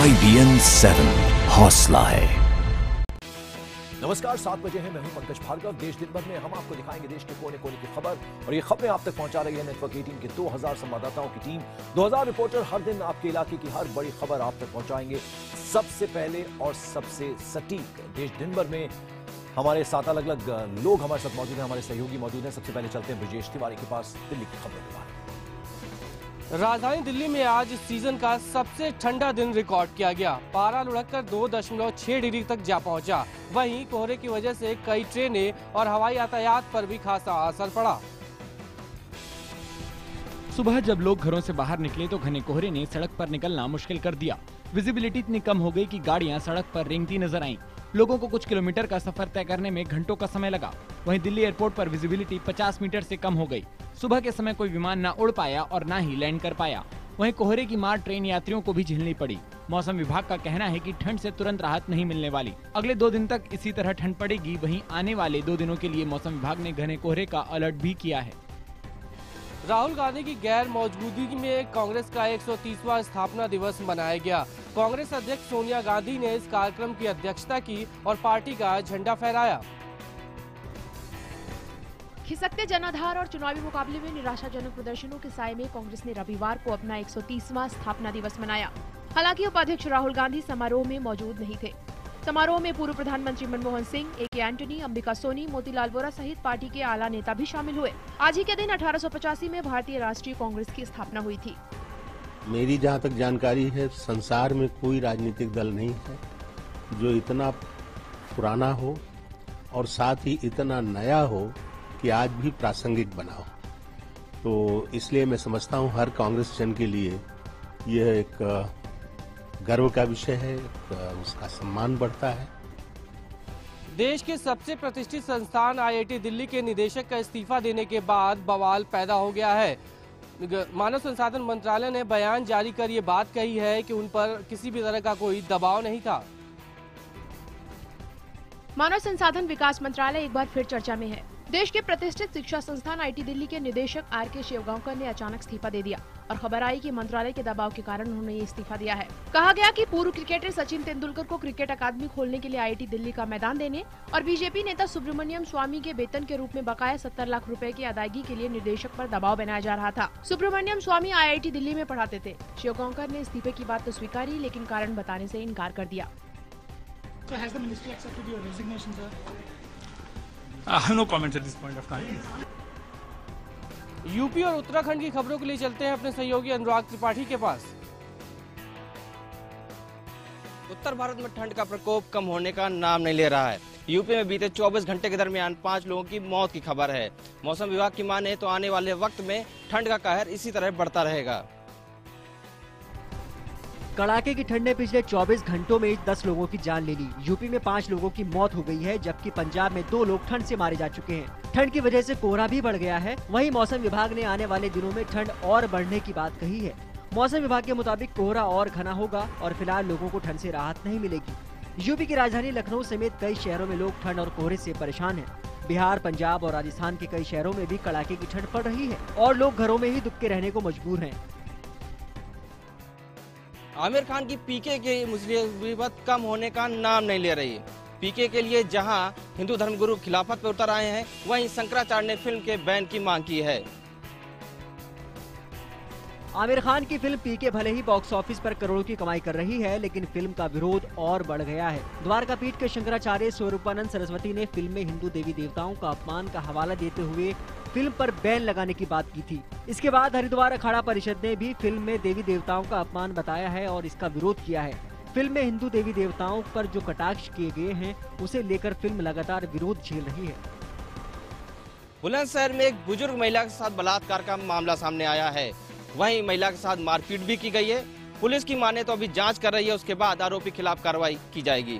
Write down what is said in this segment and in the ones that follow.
IBN 7 हौसला है। नमस्कार, 7 बजे हैं। मैं हूं पंकज भार्गव। देश दिन भर में हम आपको दिखाएंगे देश के कोने कोने की खबर, और ये खबरें आप तक पहुंचा रही है नेटवर्क 18 के 2000 संवाददाताओं की टीम। 2000 रिपोर्टर हर दिन आपके इलाके की हर बड़ी खबर आप तक पहुंचाएंगे सबसे पहले और सबसे सटीक। देश दिन भर में हमारे साथ अलग अलग लोग हमारे साथ मौजूद हैं, हमारे सहयोगी मौजूद हैं। सबसे पहले चलते हैं ब्रजेश तिवारी के पास दिल्ली की खबरों के बारे में। राजधानी दिल्ली में आज इस सीजन का सबसे ठंडा दिन रिकॉर्ड किया गया। पारा लुढ़ककर 2.6 डिग्री तक जा पहुंचा। वहीं कोहरे की वजह से कई ट्रेनें और हवाई यातायात पर भी खासा असर पड़ा। सुबह जब लोग घरों से बाहर निकले तो घने कोहरे ने सड़क पर निकलना मुश्किल कर दिया। विजिबिलिटी इतनी कम हो गई कि गाड़ियां सड़क पर रेंगती नजर आईं। लोगों को कुछ किलोमीटर का सफर तय करने में घंटों का समय लगा। वहीं दिल्ली एयरपोर्ट पर विजिबिलिटी 50 मीटर से कम हो गई। सुबह के समय कोई विमान न उड़ पाया और न ही लैंड कर पाया। वहीं कोहरे की मार ट्रेन यात्रियों को भी झेलनी पड़ी। मौसम विभाग का कहना है कि ठंड से तुरंत राहत नहीं मिलने वाली। अगले 2 दिन तक इसी तरह ठंड पड़ेगी। वहीं आने वाले 2 दिनों के लिए मौसम विभाग ने घने कोहरे का अलर्ट भी किया है। राहुल गांधी की गैर मौजूदगी में कांग्रेस का 130वां स्थापना दिवस मनाया गया। कांग्रेस अध्यक्ष सोनिया गांधी ने इस कार्यक्रम की अध्यक्षता की और पार्टी का झंडा फहराया। खिसकते जनाधार और चुनावी मुकाबले में निराशाजनक प्रदर्शनों के साए में कांग्रेस ने रविवार को अपना 130वां स्थापना दिवस मनाया। हालांकि उपाध्यक्ष राहुल गांधी समारोह में मौजूद नहीं थे। समारोह में पूर्व प्रधानमंत्री मनमोहन सिंह, AK एंटनी, अंबिका सोनी, मोतीलाल वोरा सहित पार्टी के आला नेता भी शामिल हुए। आज ही के दिन 1885 में भारतीय राष्ट्रीय कांग्रेस की स्थापना हुई थी। मेरी जहाँ तक जानकारी है, संसार में कोई राजनीतिक दल नहीं है जो इतना पुराना हो और साथ ही इतना नया हो कि आज भी प्रासंगिक बना हो। तो इसलिए मैं समझता हूँ हर कांग्रेस जन के लिए यह एक गर्व का विषय है, उसका सम्मान बढ़ता है। देश के सबसे प्रतिष्ठित संस्थान IIT दिल्ली के निदेशक का इस्तीफा देने के बाद बवाल पैदा हो गया है। मानव संसाधन मंत्रालय ने बयान जारी कर ये बात कही है कि उन पर किसी भी तरह का कोई दबाव नहीं था। मानव संसाधन विकास मंत्रालय एक बार फिर चर्चा में है। देश के प्रतिष्ठित शिक्षा संस्थान IIT दिल्ली के निदेशक RK शिवगांवकर ने अचानक इस्तीफा दे दिया और खबर आई कि मंत्रालय के दबाव के कारण उन्होंने ये इस्तीफा दिया है। कहा गया कि पूर्व क्रिकेटर सचिन तेंदुलकर को क्रिकेट अकादमी खोलने के लिए IIT दिल्ली का मैदान देने और बीजेपी नेता सुब्रमण्यम स्वामी के वेतन के रूप में बकाया 70 लाख रुपए की अदायगी के लिए निदेशक पर दबाव बनाया जा रहा था। सुब्रमण्यम स्वामी IIT दिल्ली में पढ़ाते थे। शिवगांवकर ने इस्तीफे की बात तो स्वीकारी, लेकिन कारण बताने से इनकार कर दिया। No comments at this point of time. UP और उत्तराखंड की खबरों के लिए चलते हैं अपने सहयोगी अनुराग त्रिपाठी के पास। उत्तर भारत में ठंड का प्रकोप कम होने का नाम नहीं ले रहा है। यूपी में बीते 24 घंटे के दरमियान 5 लोगों की मौत की खबर है। मौसम विभाग की माने तो आने वाले वक्त में ठंड का कहर इसी तरह बढ़ता रहेगा। कड़ाके की ठंड ने पिछले 24 घंटों में 10 लोगों की जान ले ली। यूपी में 5 लोगों की मौत हो गई है, जबकि पंजाब में 2 लोग ठंड से मारे जा चुके हैं। ठंड की वजह से कोहरा भी बढ़ गया है। वहीं मौसम विभाग ने आने वाले दिनों में ठंड और बढ़ने की बात कही है। मौसम विभाग के मुताबिक कोहरा और घना होगा और फिलहाल लोगों को ठंड से राहत नहीं मिलेगी। यूपी की राजधानी लखनऊ समेत कई शहरों में लोग ठंड और कोहरे से परेशान हैं। बिहार, पंजाब और राजस्थान के कई शहरों में भी कड़ाके की ठंड पड़ रही है और लोग घरों में ही दुबके रहने को मजबूर हैं। आमिर खान की पीके की मुसीबत कम होने का नाम नहीं ले रही। पीके के लिए जहां हिंदू धर्मगुरु खिलाफत पर उतर आए हैं, वहीं शंकराचार्य ने फिल्म के बैन की मांग की है। आमिर खान की फिल्म पीके भले ही बॉक्स ऑफिस पर करोड़ों की कमाई कर रही है, लेकिन फिल्म का विरोध और बढ़ गया है। द्वारकापीठ के शंकराचार्य स्वरूपानंद सरस्वती ने फिल्म में हिंदू देवी देवताओं का अपमान का हवाला देते हुए फिल्म पर बैन लगाने की बात की थी। इसके बाद हरिद्वार अखाड़ा परिषद ने भी फिल्म में देवी देवताओं का अपमान बताया है और इसका विरोध किया है। फिल्म में हिंदू देवी देवताओं पर जो कटाक्ष किए गए हैं, उसे लेकर फिल्म लगातार विरोध झेल रही है। बुलंदशहर में एक बुजुर्ग महिला के साथ बलात्कार का मामला सामने आया है। वहीं महिला के साथ मारपीट भी की गई है। पुलिस की माने तो अभी जांच कर रही है, उसके बाद आरोपी खिलाफ कार्रवाई की जाएगी।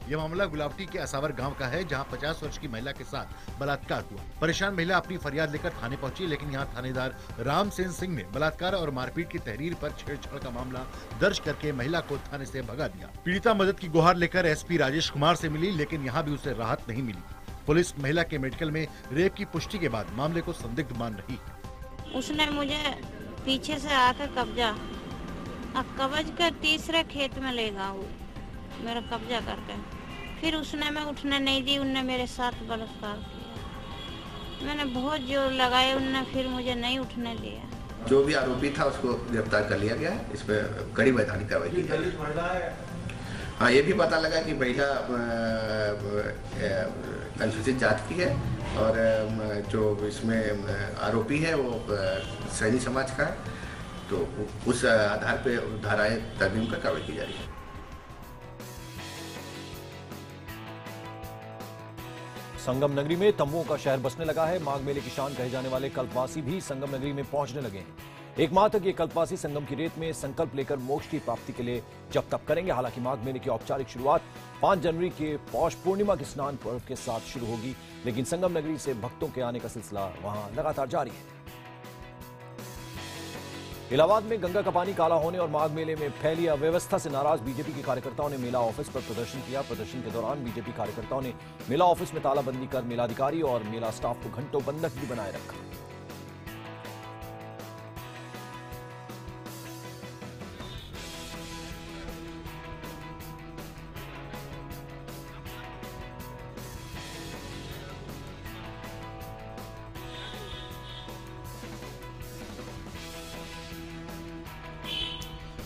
यह मामला गुलावटी के असावर गांव का है, जहां 50 वर्ष की महिला के साथ बलात्कार हुआ। परेशान महिला अपनी फरियाद लेकर थाने पहुंची, लेकिन यहां थानेदार रामसेन सिंह ने बलात्कार और मारपीट की तहरीर पर छेड़छाड़ का मामला दर्ज करके महिला को थाने से भगा दिया। पीड़िता मदद की गुहार लेकर SP राजेश कुमार से मिली, लेकिन यहाँ भी उसे राहत नहीं मिली। पुलिस महिला के मेडिकल में रेप की पुष्टि के बाद मामले को संदिग्ध मान रही है। उसने मुझे पीछे से आकर कब्जा और कब्ज कर तीसरे खेत में ले गया वो मेरा कब्जा करके, फिर उसने मैं उठने नहीं दी, उनने मेरे साथ बलात्कार किया। मैंने बहुत जोर लगाया, उनने फिर मुझे नहीं उठने दिया। जो भी आरोपी था उसको गिरफ्तार कर लिया गया है। इसमें कड़ी वैधानिक कार्रवाई की जा रही है। हाँ, ये भी पता लगा कि महिला अनुसूचित जाति की है और जो इसमें आरोपी है वो सैनी समाज का है, तो उस आधार पे धाराएं तरमीम कर कार्रवाई की जा रही है। संगम नगरी में तंबुओं का शहर बसने लगा है। माघ मेले की शान कहे जाने वाले कल्पवासी भी संगम नगरी में पहुंचने लगे हैं। एक माह तक ये कल्पवासी संगम की रेत में संकल्प लेकर मोक्ष की प्राप्ति के लिए जप तप करेंगे। हालांकि माघ मेले की औपचारिक शुरुआत 5 जनवरी के पौष पूर्णिमा के स्नान पर्व के साथ शुरू होगी, लेकिन संगम नगरी से भक्तों के आने का सिलसिला वहां लगातार जारी है। इलाहाबाद में गंगा का पानी काला होने और माघ मेले में फैली अव्यवस्था से नाराज बीजेपी के कार्यकर्ताओं ने मेला ऑफिस पर प्रदर्शन किया। प्रदर्शन के दौरान बीजेपी कार्यकर्ताओं ने मेला ऑफिस में तालाबंदी कर मेलाधिकारी और मेला स्टाफ को घंटों बंधक भी बनाए रखा।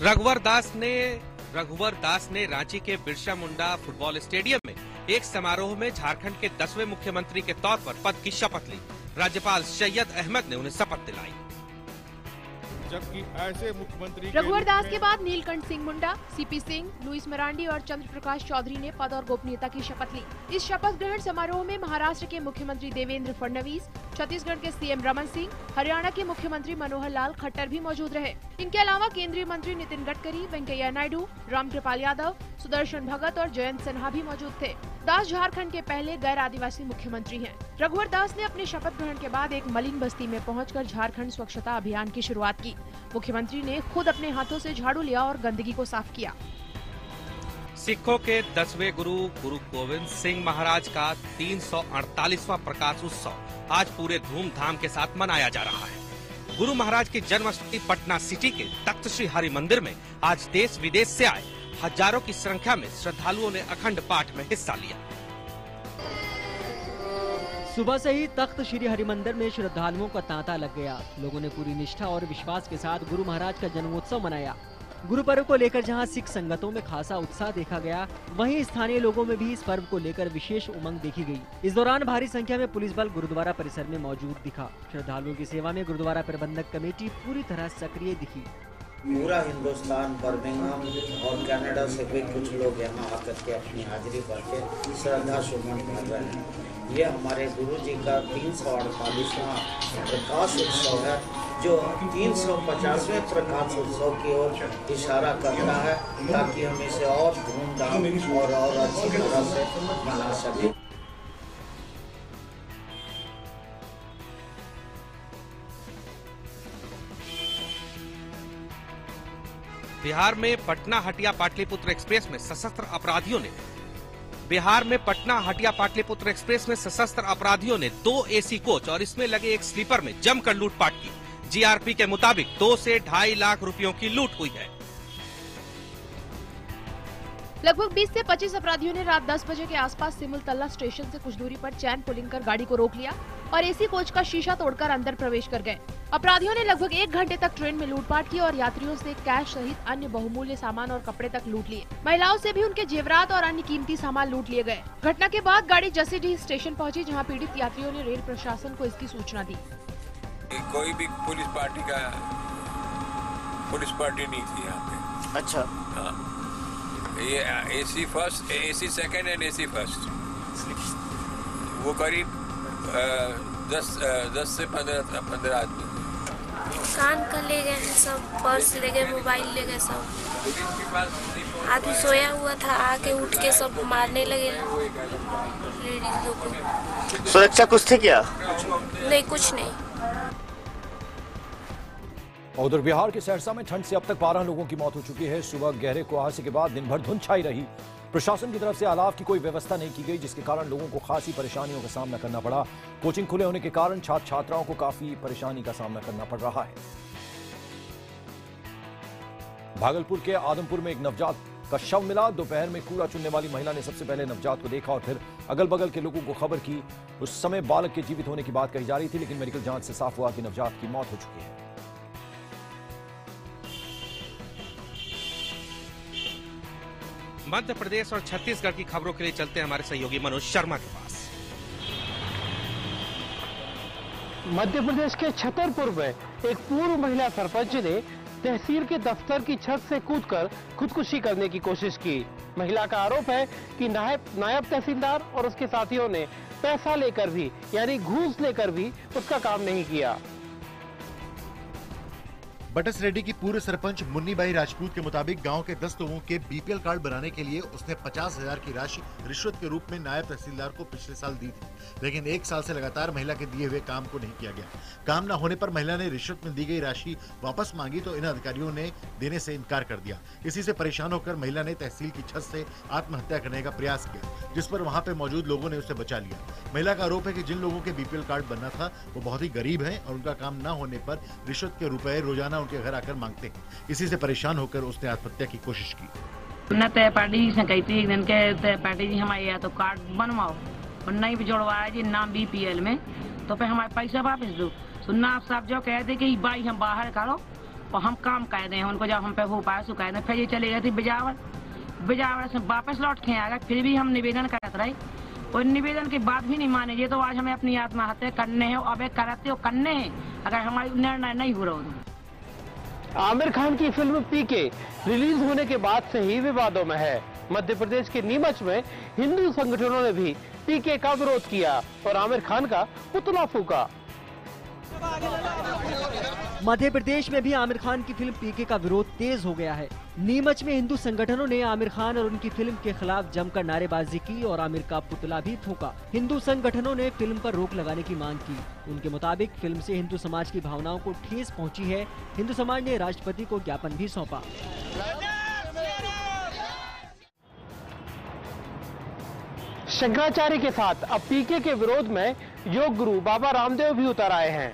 रघुवर दास ने रांची के बिरसा मुंडा फुटबॉल स्टेडियम में एक समारोह में झारखंड के 10वें मुख्यमंत्री के तौर पर पद की शपथ ली। राज्यपाल सैयद अहमद ने उन्हें शपथ दिलाई। जबकि ऐसे मुख्यमंत्री रघुवर दास के बाद नीलकंठ सिंह मुंडा, सीपी सिंह, लुइस मरांडी और चंद्र प्रकाश चौधरी ने पद और गोपनीयता की शपथ ली। इस शपथ ग्रहण समारोह में महाराष्ट्र के मुख्यमंत्री देवेंद्र फडणवीस, छत्तीसगढ़ के सीएम रमन सिंह, हरियाणा के मुख्यमंत्री मनोहर लाल खट्टर भी मौजूद रहे। इनके अलावा केंद्रीय मंत्री नितिन गडकरी, वेंकैया नायडू, रामकृपाल यादव, सुदर्शन भगत और जयंत सिन्हा भी मौजूद थे। दास झारखंड के पहले गैर आदिवासी मुख्यमंत्री हैं। रघुवर दास ने अपने शपथ ग्रहण के बाद एक मलिन बस्ती में पहुंचकर झारखंड स्वच्छता अभियान की शुरुआत की। मुख्यमंत्री ने खुद अपने हाथों से झाड़ू लिया और गंदगी को साफ किया। सिखों के 10वें गुरु गोविंद सिंह महाराज का 348वां प्रकाश उत्सव आज पूरे धूमधाम के साथ मनाया जा रहा है। गुरु महाराज की जन्मस्थली पटना सिटी के तख्त श्री हरि मंदिर में आज देश विदेश से आए हजारों की संख्या में श्रद्धालुओं ने अखंड पाठ में हिस्सा लिया। सुबह से ही तख्त श्री हरिमंदिर में श्रद्धालुओं का तांता लग गया। लोगों ने पूरी निष्ठा और विश्वास के साथ गुरु महाराज का जन्मोत्सव मनाया। गुरु पर्व को लेकर जहां सिख संगतों में खासा उत्साह देखा गया, वहीं स्थानीय लोगों में भी इस पर्व को लेकर विशेष उमंग देखी गई। इस दौरान भारी संख्या में पुलिस बल गुरुद्वारा परिसर में मौजूद दिखा। श्रद्धालुओं की सेवा में गुरुद्वारा प्रबंधक कमेटी पूरी तरह सक्रिय दिखी। पूरा हिंदुस्तान, बर्मिंघम और कनाडा से भी कुछ लोग यहाँ आकर के अपनी हाजिरी भर के श्रद्धा सुमन भर रहे हैं। ये हमारे गुरु जी का 348वां प्रकाश उत्सव है, जो 350वें प्रकाश उत्सव की ओर इशारा करता है, ताकि हम इसे और धूमधाम और अच्छी तरह से मना सकें। बिहार में पटना हटिया पाटलिपुत्र एक्सप्रेस में सशस्त्र अपराधियों ने 2 एसी कोच और इसमें लगे एक स्लीपर में जमकर लूटपाट की। जीआरपी के मुताबिक 2 से 2.5 लाख रुपयों की लूट हुई है। लगभग 20 से 25 अपराधियों ने रात 10 बजे के आसपास सिमुलतला स्टेशन से कुछ दूरी पर चैन पुलिंग कर गाड़ी को रोक लिया और एसी कोच का शीशा तोड़कर अंदर प्रवेश कर गए। अपराधियों ने लगभग 1 घंटे तक ट्रेन में लूटपाट की और यात्रियों से कैश सहित अन्य बहुमूल्य सामान और कपड़े तक लूट लिए। महिलाओं से भी उनके जेवरात और अन्य कीमती सामान लूट लिए गए। घटना के बाद गाड़ी जसीडीह स्टेशन पहुंची, जहां पीड़ित यात्रियों ने रेल प्रशासन को इसकी सूचना दी। कोई भी पुलिस पार्टी नहीं थी यहाँ पे। अच्छा। हाँ, ये AC first, AC second and AC first. वो करीब 10 से 15 आदमी। कान का ले गए हैं सब, पर्स ले गए, मोबाइल ले गए सब। आदमी सोया हुआ था, आके उठ के सब मारने लगे लेडीज लोग को। सुरक्षा कुछ थी क्या? नहीं, कुछ नहीं। उधर बिहार के सहरसा में ठंड से अब तक 12 लोगों की मौत हो चुकी है। सुबह गहरे कुहासे के बाद दिन भर धुंध छाई रही। प्रशासन की तरफ से अलाव की कोई व्यवस्था नहीं की गई, जिसके कारण लोगों को खासी परेशानियों का सामना करना पड़ा। कोचिंग खुले होने के कारण छात्र छात्राओं को काफी परेशानी का सामना करना पड़ रहा है। भागलपुर के आदमपुर में एक नवजात का शव मिला। दोपहर में कूड़ा चुनने वाली महिला ने सबसे पहले नवजात को देखा और फिर अगल बगल के लोगों को खबर की। उस समय बालक के जीवित होने की बात कही जा रही थी, लेकिन मेडिकल जांच से साफ हुआ कि नवजात की मौत हो चुकी है। मध्य प्रदेश और छत्तीसगढ़ की खबरों के लिए चलते हैं हमारे सहयोगी मनोज शर्मा के पास। मध्य प्रदेश के छतरपुर में एक पूर्व महिला सरपंच ने तहसील के दफ्तर की छत से कूदकर खुदकुशी करने की कोशिश की। महिला का आरोप है कि नायब तहसीलदार और उसके साथियों ने पैसा लेकर भी, यानी घूस लेकर भी उसका काम नहीं किया। बटसरेड्डी की पूर्व सरपंच मुन्नीबाई राजपूत के मुताबिक गांव के 10 लोगों के बीपीएल कार्ड बनाने के लिए उसने 50,000 की राशि रिश्वत के रूप में नायब तहसीलदार को पिछले साल दी थी, लेकिन 1 साल से लगातार महिला के दिए हुए काम को नहीं किया गया। काम न होने पर महिला ने रिश्वत में दी गई राशि वापस मांगी तो इन अधिकारियों ने देने से इनकार कर दिया। इसी से परेशान होकर महिला ने तहसील की छत से आत्महत्या करने का प्रयास किया, जिस पर वहाँ पे मौजूद लोगों ने उसे बचा लिया। महिला का आरोप है कि जिन लोगों के बीपीएल कार्ड बनना था वो बहुत ही गरीब है और उनका काम न होने पर रिश्वत के रुपए रोजाना उनके घर आकर मांगते हैं। इसी से परेशान होकर उसने आत्महत्या की कोशिश की। न तय पार्टी से कहती है के तय पार्टी जी हमारे या तो कार्ड बनवाओ और नहीं भी जोड़वाया जी नाम बीपीएल में तो फिर हमारे पैसा वापस दो। सुनना आप साहब जो कहते कि भाई हम बाहर करो और हम काम कह दें उनको, जब हम पे हो पाए सो कह दें। फिर ये चले गए थे बिजावर से वापस लौट के आएगा। फिर भी हम निवेदन करते रहे और निवेदन की बात भी नहीं माने। ये तो आज हमें अपनी आत्महत्या करने हैं, अब करते हो करने हैं अगर हमारी निर्णय नहीं हो रहा। आमिर खान की फिल्म पीके रिलीज होने के बाद से ही विवादों में है। मध्य प्रदेश के नीमच में हिंदू संगठनों ने भी पीके का विरोध किया और आमिर खान का पुतला फूका। मध्य प्रदेश में भी आमिर खान की फिल्म पीके का विरोध तेज हो गया है। नीमच में हिंदू संगठनों ने आमिर खान और उनकी फिल्म के खिलाफ जमकर नारेबाजी की और आमिर का पुतला भी फूंका। हिंदू संगठनों ने फिल्म पर रोक लगाने की मांग की। उनके मुताबिक फिल्म से हिंदू समाज की भावनाओं को ठेस पहुंची है। हिंदू समाज ने राष्ट्रपति को ज्ञापन भी सौंपा। शंकराचार्य के साथ अब पीके के विरोध में योग गुरु बाबा रामदेव भी उतर आए हैं।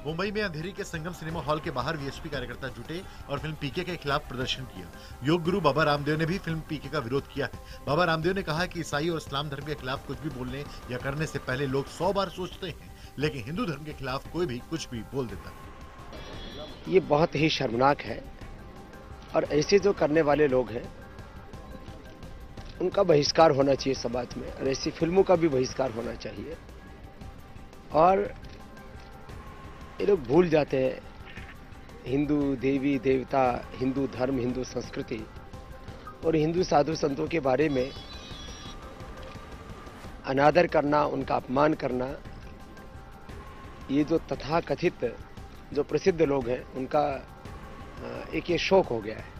मुंबई में अंधेरी के संगम सिनेमा हॉल के बाहर वीएचपी कार्यकर्ता जुटे और फिल्म पीके के खिलाफ प्रदर्शन किया। योग गुरु बाबा रामदेव ने भी फिल्म पीके का विरोध किया है। बाबा रामदेव ने कहा कि ईसाई और इस्लाम धर्म के खिलाफ कुछ भी बोलने या करने से पहले लोग 100 बार सोचते हैं, लेकिन हिंदू धर्म के खिलाफ कोई भी कुछ भी बोल देता है। ये बहुत ही शर्मनाक है और ऐसे जो करने वाले लोग हैं उनका बहिष्कार होना चाहिए समाज में और ऐसी फिल्मों का भी बहिष्कार होना चाहिए। और ये लोग भूल जाते हैं हिंदू देवी देवता, हिंदू धर्म, हिंदू संस्कृति और हिंदू साधु संतों के बारे में अनादर करना, उनका अपमान करना, ये जो तथाकथित जो प्रसिद्ध लोग हैं उनका एक ये शौक हो गया है।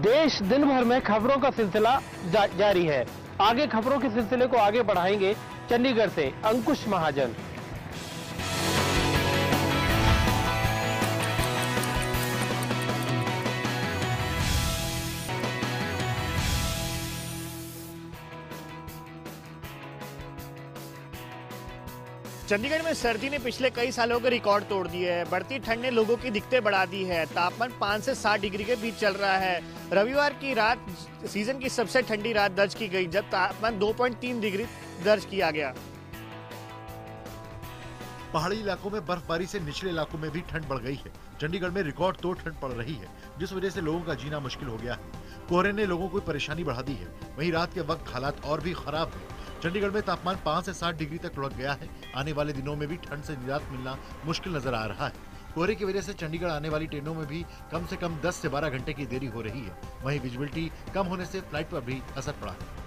देश दिन भर में खबरों का सिलसिला जारी है। आगे खबरों के सिलसिले को आगे बढ़ाएंगे चंडीगढ़ से अंकुश महाजन। चंडीगढ़ में सर्दी ने पिछले कई सालों के रिकॉर्ड तोड़ दिए हैं। बढ़ती ठंड ने लोगों की दिक्कतें बढ़ा दी है। तापमान 5 से 7 डिग्री के बीच चल रहा है। रविवार की रात सीजन की सबसे ठंडी रात दर्ज की गई, जब तापमान 2.3 डिग्री दर्ज किया गया। पहाड़ी इलाकों में बर्फबारी से निचले इलाकों में भी ठंड बढ़ गई है। चंडीगढ़ में रिकॉर्ड तोड़ ठंड पड़ रही है, जिस वजह से लोगों का जीना मुश्किल हो गया है। कोहरे ने लोगों को परेशानी बढ़ा दी है। वहीं रात के वक्त हालात और भी खराब है। चंडीगढ़ में तापमान 5 से 7 डिग्री तक लुढ़क गया है। आने वाले दिनों में भी ठंड से निजात मिलना मुश्किल नजर आ रहा है। कोहरे की वजह से चंडीगढ़ आने वाली ट्रेनों में भी कम से कम 10 से 12 घंटे की देरी हो रही है। वहीं विजिबिलिटी कम होने से फ्लाइट पर भी असर पड़ा है।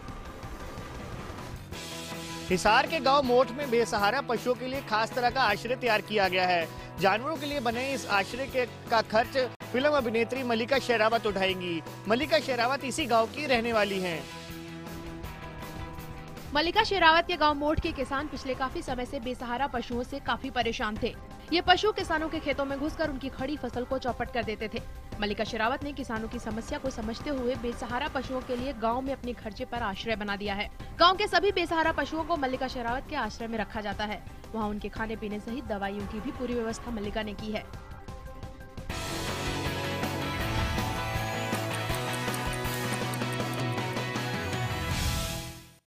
हिसार के गांव मोठ में बेसहारा पशुओं के लिए खास तरह का आश्रय तैयार किया गया है। जानवरों के लिए बने इस आश्रय का खर्च फिल्म अभिनेत्री मल्लिका शेरावत उठाएंगी। मल्लिका शेरावत इसी गांव की रहने वाली हैं। मल्लिका शेरावत के गांव मोठ के किसान पिछले काफी समय से बेसहारा पशुओं से काफी परेशान थे। ये पशु किसानों के खेतों में घुसकर उनकी खड़ी फसल को चौपट कर देते थे। मल्लिका शेरावत ने किसानों की समस्या को समझते हुए बेसहारा पशुओं के लिए गांव में अपने खर्चे पर आश्रय बना दिया है। गांव के सभी बेसहारा पशुओं को मल्लिका शेरावत के आश्रय में रखा जाता है। वहाँ उनके खाने पीने सहित दवाइयों की भी पूरी व्यवस्था मल्लिका ने की है।